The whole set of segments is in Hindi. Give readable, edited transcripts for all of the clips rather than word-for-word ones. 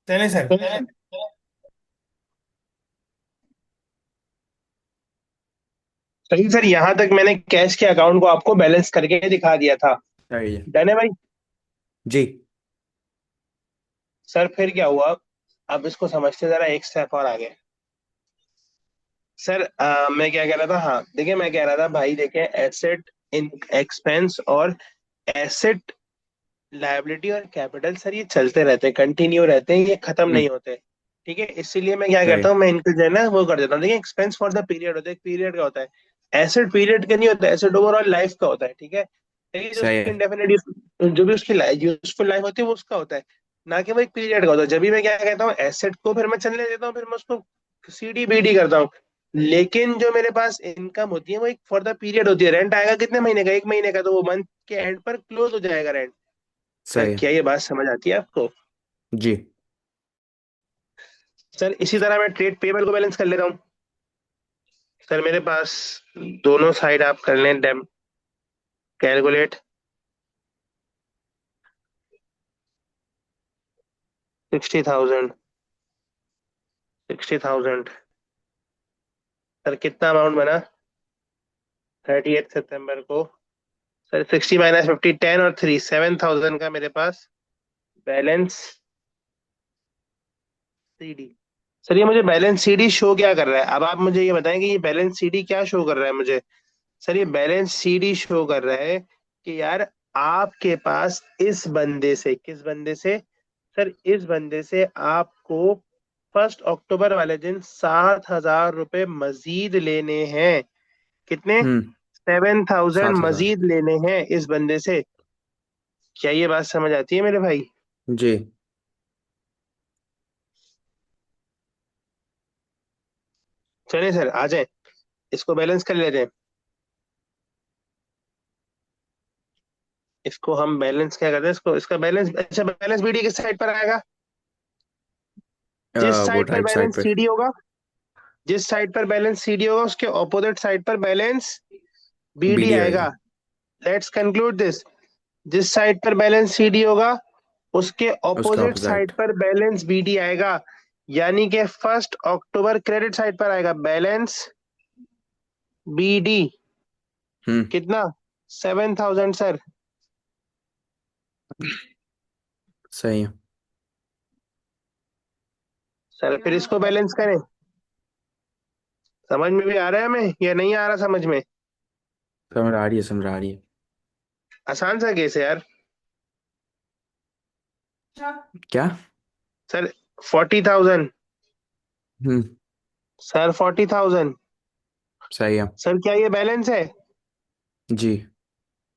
चले सर। सही सर, यहाँ तक मैंने कैश के अकाउंट को आपको बैलेंस करके दिखा दिया था। सही है। डन है भाई। जी। सर फिर क्या हुआ? अब इसको समझते जरा एक स्टेप और आगे। सर मैं क्या कह रहा था, हाँ देखिए, मैं कह रहा था भाई देखिए, एसेट इन एक्सपेंस और एसेट लायबिलिटी और कैपिटल सर ये चलते रहते हैं, कंटिन्यू रहते हैं, ये खत्म हम्म। नहीं होते। ठीक है, इसीलिए मैं क्या सही। करता हूँ, मैं इनको जो है ना वो कर देता हूँ। देखिए, एक्सपेंस फॉर द पीरियड होता है, एक पीरियड का होता है। एसेट पीरियड का नहीं होता, एसेट ओवरऑल लाइफ का होता है। ठीक है, देखिए जो सही उसकी है। इंडेफिनिट जो भी उसकी यूजफुल लाइफ होती है वो उसका होता है, ना कि वो एक पीरियड का होता है। जब भी मैं क्या कहता हूँ, एसेट को फिर मैं चलने देता हूँ, फिर मैं उसको सीडी बीडी करता हूँ। लेकिन जो मेरे पास इनकम होती है वो एक फॉर द पीरियड होती है। रेंट आएगा कितने महीने का? एक महीने का, तो वो मंथ के एंड पर क्लोज हो जाएगा रेंट। सर सही है। क्या ये बात समझ आती है आपको? जी। सर इसी तरह मैं ट्रेड पेबल को बैलेंस कर ले रहा हूँ। सर मेरे पास दोनों साइड आप कर लें डेम कैलकुलेट। 60,000, 60,000। सर कितना अमाउंट बना 30 सितंबर को? सर 60 - 50, 10 और 3, 7,000 का मेरे पास बैलेंस सीडी। सर ये मुझे बैलेंस सीडी शो क्या कर रहा है? अब आप मुझे ये बताएं कि ये बैलेंस सीडी क्या शो कर रहा है मुझे। सर ये बैलेंस सीडी शो कर रहा है कि यार आपके पास इस बंदे से, किस बंदे से? सर इस बंदे से आपको 1 अक्टूबर वाले दिन 7,000 रुपये मजीद लेने हैं। कितने? हम्म। 7,000 7,000। मजीद लेने हैं इस बंदे से। क्या ये बात समझ आती है मेरे भाई? जी। चलिए सर आ जाए, इसको बैलेंस कर लेते हैं। इसको हम बैलेंस क्या करते हैं, इसको इसका बैलेंस, अच्छा बैलेंस बीडी किस साइड पर आएगा? जिस वो साइड पर राइट साइड बैलेंस पे। सीडी होगा, जिस साइड पर बैलेंस सीडी होगा उसके ऑपोजिट साइड पर बैलेंस बीडी बीडी आएगा। आएगी। Let's conclude this. जिस साइड पर बैलेंस सीडी होगा उसके उसका ऑपोजिट साइड ऑपोजिट। पर बैलेंस बीडी आएगा। यानी कि 1 अक्टूबर क्रेडिट साइड पर आएगा बैलेंस बीडी। हम्म। कितना? 7,000 सर। सही है। सर फिर इसको बैलेंस करें। समझ में भी आ रहा है हमें या नहीं आ रहा समझ में? समझ आ रही है, समझ आ रही है। आसान सा केस है यार। क्या? सर 40,000। हम्म। सर 40,000। सही है। सर क्या ये बैलेंस है? जी।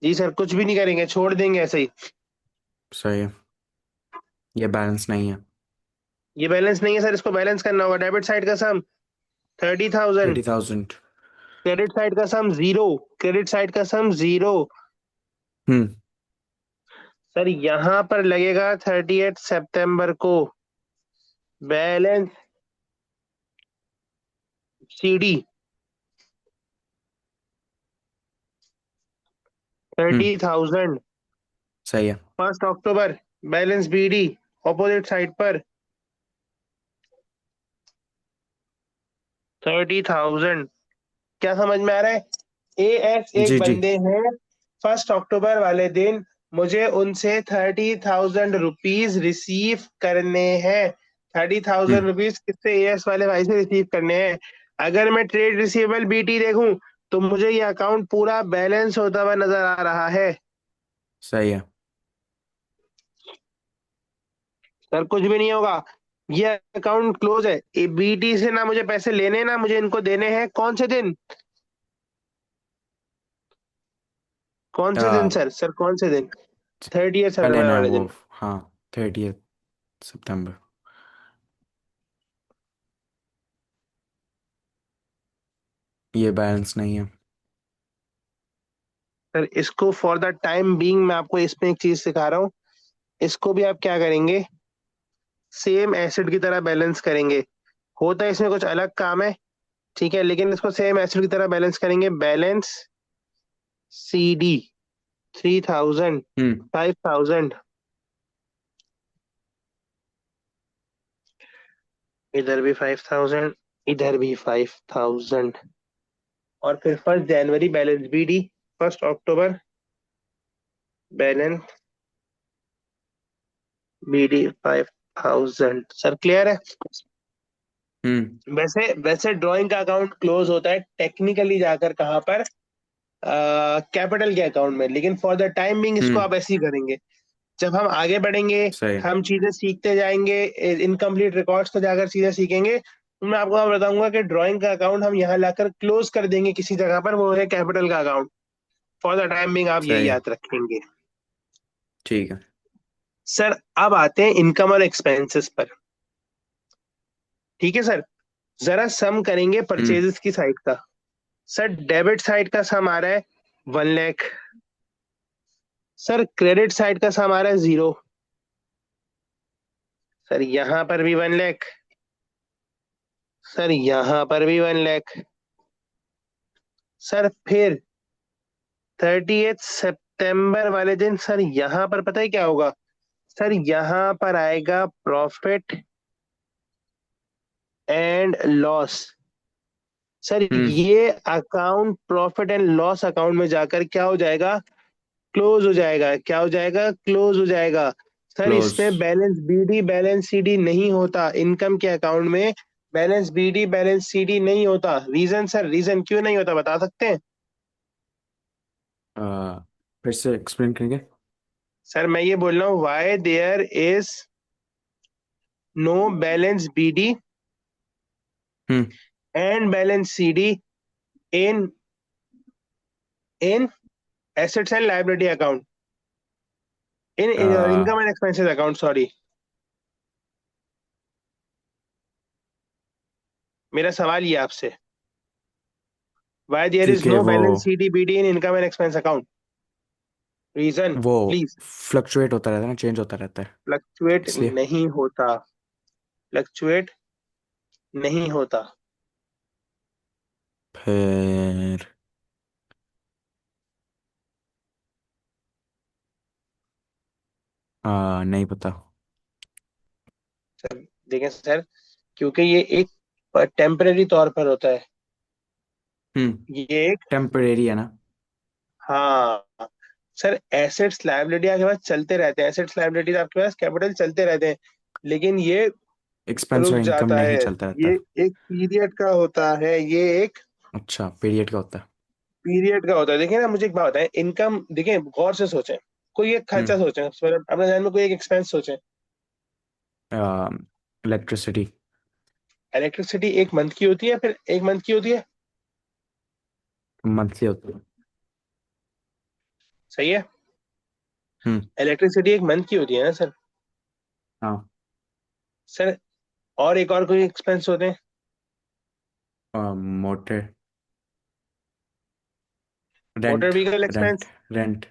जी सर, कुछ भी नहीं करेंगे, छोड़ देंगे ऐसे ही। सही है। ये बैलेंस नहीं है। ये बैलेंस नहीं है सर, इसको बैलेंस करना होगा। डेबिट साइड का सम 30,000, 30,000। क्रेडिट साइड का सम जीरो, क्रेडिट साइड का सम जीरो। हम्म। सर यहां पर लगेगा 30 सितंबर को बैलेंस सीडी हम्म। 30,000। सही है। 1 अक्टूबर बैलेंस बीडी ऑपोजिट साइड पर 30,000। क्या समझ में आ रहा है? ए एस एक जी जी। बंदे हैं, 1 अक्टूबर वाले दिन मुझे उनसे 30,000 रुपीज रिसीव करने हैं। थर्टी थाउजेंड हम्म। रुपीज किससे? ए एस वाले भाई से रिसीव करने हैं। अगर मैं ट्रेड रिसीवेबल बीटी देखूं तो मुझे ये अकाउंट पूरा बैलेंस होता हुआ नजर आ रहा है। सही है। सर कुछ भी नहीं होगा, ये अकाउंट क्लोज है। बीटी से ना मुझे पैसे लेने, ना मुझे इनको देने हैं। कौन से दिन? कौन से दिन आ, सर? सर कौन से दिन? 30 कल है सितंबर ना वाले वो। दिन। हाँ। 30 सितंबर। ये बैलेंस नहीं है। सर इसको फॉर द टाइम बीइंग मैं आपको इसमें एक चीज सिखा रहा हूँ। इसको भी आप क्या करेंगे, सेम एसिड की तरह बैलेंस करेंगे। होता है इसमें कुछ अलग काम है, ठीक है, लेकिन इसको सेम एसिड की तरह बैलेंस करेंगे। बैलेंस सी डी 3,000, हम्म। 5,000। इधर भी 5,000, इधर भी 5,000, और फिर 1 जनवरी बैलेंस बीडी, 1 अक्टूबर बैलेंस बीडी 5,000। सर क्लियर है? हम्म। वैसे वैसे ड्राइंग का अकाउंट क्लोज होता है टेक्निकली जाकर कहाँ पर, कैपिटल के अकाउंट में, लेकिन फॉर द टाइम बिंग इसको हम्म। आप ऐसे ही करेंगे। जब हम आगे बढ़ेंगे, सही है। हम चीजें सीखते जाएंगे, इनकम्प्लीट रिकॉर्ड्स को जाकर चीजें सीखेंगे, तो मैं आपको बताऊंगा कि ड्राइंग का अकाउंट हम यहाँ लाकर क्लोज कर देंगे किसी जगह पर, वो है कैपिटल का account. For the time being आप यही सही है। याद रखेंगे। ठीक है। सर अब आते हैं इनकम और एक्सपेंसेस पर। ठीक है सर, जरा सम करेंगे हम्म। परचेजेस की साइड का। सर डेबिट साइड का सम आ रहा है 1 लाख। सर क्रेडिट साइड का सम आ रहा है 0। सर यहाँ पर भी 1 लाख। सर यहाँ पर भी 1 लाख। सर फिर 30 सितंबर वाले दिन सर यहाँ पर पता है क्या होगा? सर यहाँ पर आएगा प्रॉफिट एंड लॉस। सर हम्म। ये account profit and loss account में जाकर क्या हो जाएगा? क्लोज हो जाएगा। क्या हो जाएगा? क्लोज हो जाएगा। Sir close. इसमें बैलेंस बीडी बैलेंस सीडी नहीं होता इनकम के अकाउंट में। बैलेंस बीडी बैलेंस सीडी नहीं होता। रीजन सर, रीजन क्यों नहीं होता बता सकते हैं? फिर से एक्सप्लेन करेंगे? सर मैं ये बोल रहा हूँ, why there is no balance BD hmm. And balance CD in in assets and liability account, in income and expenses account, sorry. मेरा सवाल ये आपसे, वाई देयर इज क्योंकि नो वो balance CD BD in income and expense account? Reason वो प्लीज। फ्लक्चुएट होता रहता है ना, चेंज होता रहता है, फ्लक्चुएट इसलिए। नहीं होता। फ्लक्चुएट नहीं होता। फिर नहीं पता। सर देखें सर, क्योंकि ये एक टेम्परेरी तौर पर होता है। हम्म। ये एक, टेम्परेरी है ना? हाँ सर, एसेट्स लायबिलिटी आपके पास चलते रहते हैं, एसेट्स लायबिलिटीज आपके पास कैपिटल चलते रहते हैं, लेकिन ये एक्सपेंस और रुक इनकम जाता नहीं है। चलता रहता ये है। एक पीरियड का होता है, ये एक अच्छा, पीरियड का होता पीरियड का होता है। देखिए ना, मुझे एक बात बताएं, इनकम देखिए गौर से सोचें, कोई एक है। खर्चा सोचें, अपने ध्यान में कोई एक एक्सपेंस सोचें। इलेक्ट्रिसिटी। इलेक्ट्रिसिटी एक मंथ की होती है, फिर एक मंथ की होती है। मंथली होता है। सही है। हम्म। इलेक्ट्रिसिटी एक मंथ की होती है ना सर? हाँ। सर और एक और कोई एक्सपेंस होते हैं? Motor. Motor rent. Vehicle rent. Expense. Rent.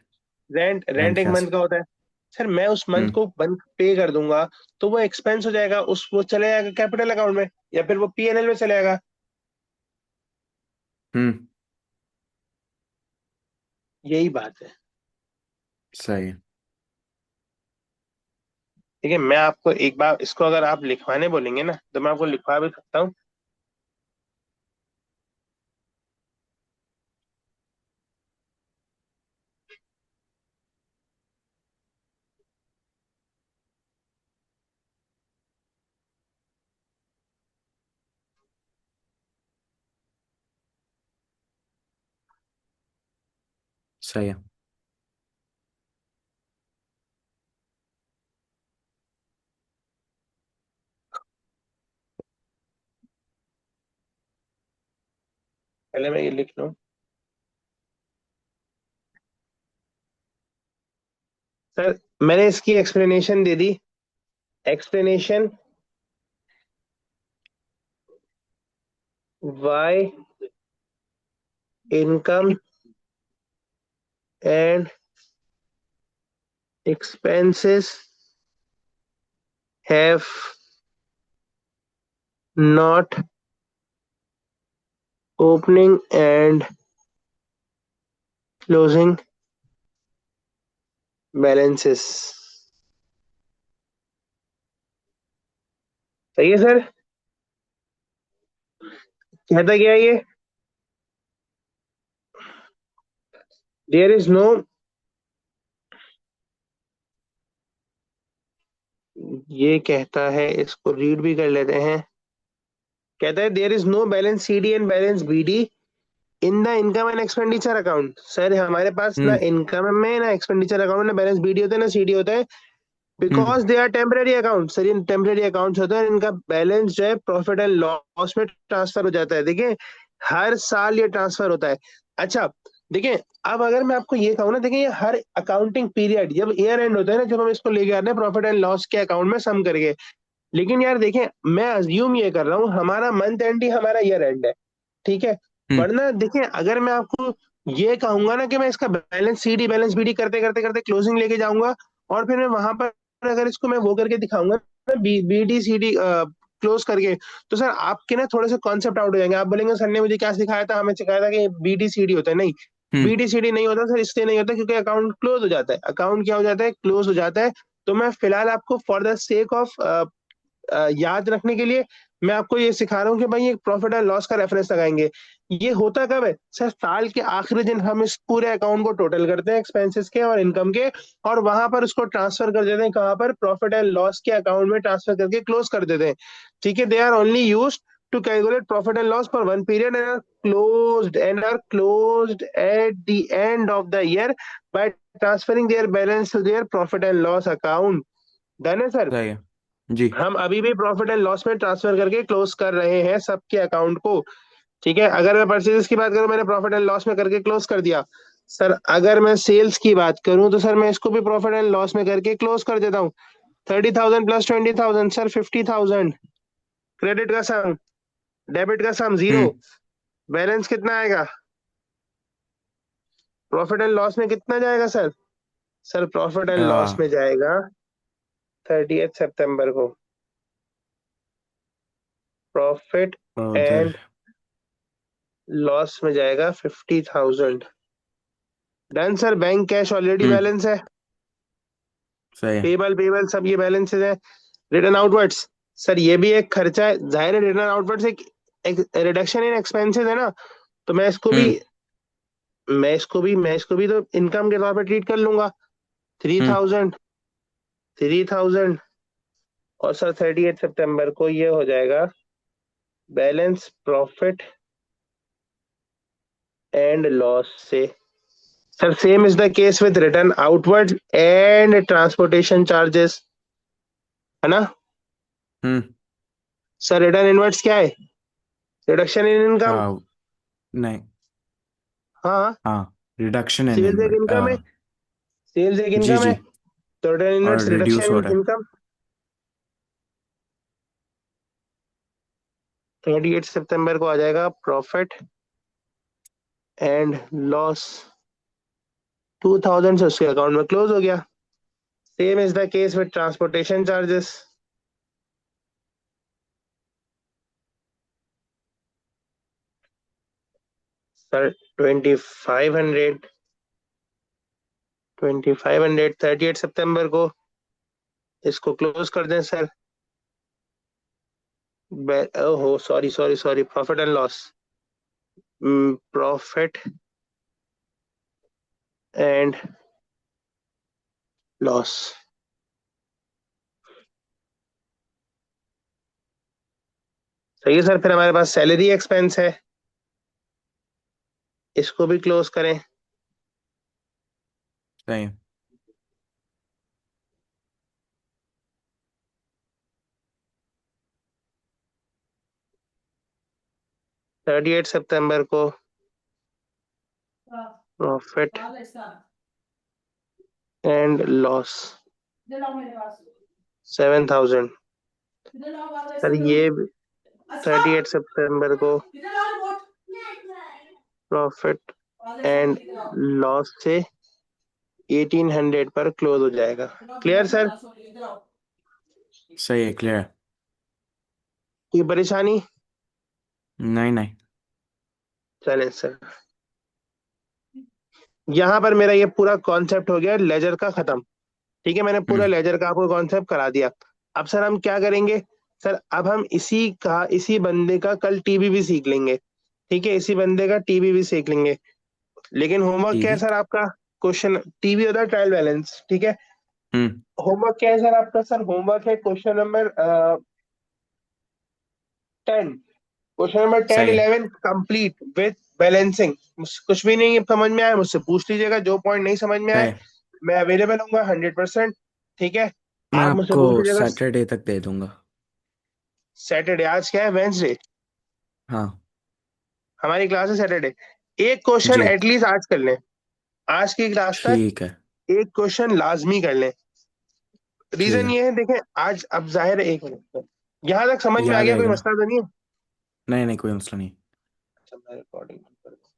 Rent, rent rent एक कह मंथ का सकते। होता है। सर मैं उस मंथ हम्म। को बंद पे कर दूंगा, तो वो एक्सपेंस हो जाएगा, उस वो चले जाएगा कैपिटल अकाउंट में, या फिर वो पीएनएल में चले जाएगा। हम्म। यही बात है। सही है। ठीक है, मैं आपको एक बार इसको अगर आप लिखवाने बोलेंगे ना, तो मैं आपको लिखवा भी सकता हूँ। सही है। पहले मैं ये लिख लूँ। सर मैंने इसकी एक्सप्लेनेशन दे दी। Explanation, why income and expenses have not opening and closing balances। सही है सर? कहता क्या है ये? देयर इज नो, ये कहता है, इसको रीड भी कर लेते हैं। कहता है there is no balance C D and balance B D in the income and expenditure account. Sir हमारे पास ना हम्म। इनकम में ना एक्सपेंडिचर अकाउंट ना बैलेंस बीडी होता है ना सीडी होता है, hmm. Because they are temporary account. Sir ये टेम्पररी अकाउंट्स होते हैं, इनका बैलेंस जो है प्रॉफिट एंड लॉस में ट्रांसफर हो जाता है। देखिए हर साल ये ट्रांसफर होता है। अच्छा, देखिए अब अगर मैं आपको ये कहूँ ना, देखिए ये हर अकाउंटिंग पीरियड जब ईयर एंड होता है ना, जब हम इसको लेके आते हैं प्रॉफिट एंड लॉस के अकाउंट में सम करके, लेकिन यार देखिए मैं अज्यूम ये कर रहा हूँ हमारा मंथ एंड ही हमारा ईयर एंड है, ठीक है। हम्म। वरना देखिए अगर मैं आपको ये कहूंगा ना कि मैं इसका बैलेंस सीडी बैलेंस बीडी करते करते करते क्लोजिंग लेके जाऊंगा, और फिर मैं वहां पर अगर इसको मैं वो करके दिखाऊंगा ना, बीडी सीडी क्लोज करके, तो सर आपके ना थोड़े से कॉन्सेप्ट आउट हो जाएंगे। आप बोलेंगे सर ने मुझे क्या सिखाया था, हमें सिखाया था कि बीडी सीडी होता है। नहीं, हम्म। बीडी सीडी नहीं होता सर, इसलिए नहीं होता क्योंकि अकाउंट क्लोज हो जाता है। अकाउंट क्या हो जाता है, क्लोज हो जाता है। तो मैं फिलहाल आपको फॉर द सेक ऑफ याद रखने के लिए मैं आपको ये सिखा रहा हूँ कि भाई एक प्रॉफिट एंड लॉस का रेफरेंस लगाएंगे। ये होता कब है सर, साल के आखिरी दिन हम इस पूरे अकाउंट को टोटल करते हैं एक्सपेंसेस के और इनकम के, और वहां पर उसको ट्रांसफर कर देते हैं कहाँ पर, प्रॉफिट एंड लॉस के अकाउंट में ट्रांसफर करके क्लोज कर देते हैं। ठीक है, they are only use to calculate profit and loss for one period and are closed at the end of the year by transferring their balance to their profit and loss account. Done है सर? सही है। जी। हम अभी भी प्रॉफिट एंड लॉस में ट्रांसफर करके क्लोज कर रहे हैं सबके अकाउंट को। ठीक है, अगर मैं परचेजेस की बात करूं, मैंने प्रॉफिट एंड लॉस में करके क्लोज कर दिया। सर अगर मैं सेल्स की बात करूं तो सर मैं इसको भी प्रॉफिट एंड लॉस में करके क्लोज कर देता हूँ। 30,000 प्लस 20,000 सर 50,000। क्रेडिट का सम, डेबिट का सम जीरो। हम्म। बैलेंस कितना आएगा? प्रॉफिट एंड लॉस में कितना जाएगा sir? Sir profit and loss आ, में जाएगा 30 सितंबर को प्रॉफिट उधर। एंड लॉस में जाएगा 50,000। Done sir, bank cash already hmm. Balance है, सही है। पेबल पेबल सब ये बैलेंसेस है। रिटर्न आउटवर्ड्स, सर ये भी एक खर्चा है, जाहिर है रिटर्न आउटवर्ड्स एक रिडक्शन इन एक्सपेंसेस है ना, तो हम्म। मैं इसको भी तो इनकम के तौर पर ट्रीट कर लूंगा। थ्री हम्म। थाउजेंड 3,000, और सर 30 सितंबर को ये हो जाएगा बैलेंस प्रॉफिट एंड लॉस से। Sir same is the case with return outward and transportation charges, है ना। हम्म। सर रिटर्न इनवर्ड्स क्या है? Reduction in income. आ, नहीं। हाँ, हाँ, रिडक्शन इन सेल्स एक इनवर्ट। इनकम है, सेल्स एक जी इनकम है, जी। तो रिटर्न और इनवर्ड्स रिड्यूस रिडक्शन हो इन रहा है। इनकम। 30 सितंबर को आ जाएगा प्रॉफिट एंड लॉस 2,000 से उसके अकाउंट में क्लोज हो गया। Same is the case with transportation charges. Sir 2,500 2,500 30 सितंबर को इसको क्लोज कर दें सर। ओहो, sorry sorry sorry, profit and loss, profit and loss. सही है सर, फिर हमारे पास सैलरी एक्सपेंस है, इसको भी क्लोज करें। सही है। 30 सितंबर को प्रॉफिट एंड लॉस 7,000। सर ये 30 सितंबर को प्रॉफिट एंड लॉस से 1,800 पर क्लोज हो जाएगा। Clear sir? सही है। क्लियर। कोई परेशानी? नहीं नहीं। चले सर, यहाँ पर मेरा ये पूरा कॉन्सेप्ट हो गया लेजर का खत्म। ठीक है, मैंने पूरा हम्म। लेजर का आपको कॉन्सेप्ट करा दिया। अब सर हम क्या करेंगे, सर अब हम इसी बंदे का कल टीबीबी सीख लेंगे। ठीक है, इसी बंदे का टीबीबी सीख लेंगे। लेकिन होमवर्क क्या है टीवी। सर आपका? क्वेश्चन टीबी होता है ट्रायल बैलेंस, ठीक है। हम्म। होमवर्क क्या है सर आपका? सर होमवर्क है question number 10। Question number ten सही है। 11 कंप्लीट विथ बैलेंसिंग। कुछ भी नहीं समझ में आया मुझसे पूछ लीजिएगा, जो पॉइंट नहीं समझ में सही आए है। मैं अवेलेबल हूँ 100%। ठीक है, मैं आप मुझसे आपको पूछ लीजिएगा। सैटरडे तक दे दूंगा। सैटरडे? आज क्या है, वेंसडे? हाँ। हमारी क्लास है सैटरडे। एक क्वेश्चन जी। एटलीस्ट आज कर लें, आज की क्लास तक ठीक है। एक क्वेश्चन लाजमी कर लें। ठीक रीजन है। ये है, देखें आज अब जाहिर है, एक मिनट, यहाँ तक समझ में आ याद गया, कोई आएगा। मसला तो नहीं है? नहीं नहीं, कोई मसला नहीं। अच्छा, मैं रिकॉर्डिंग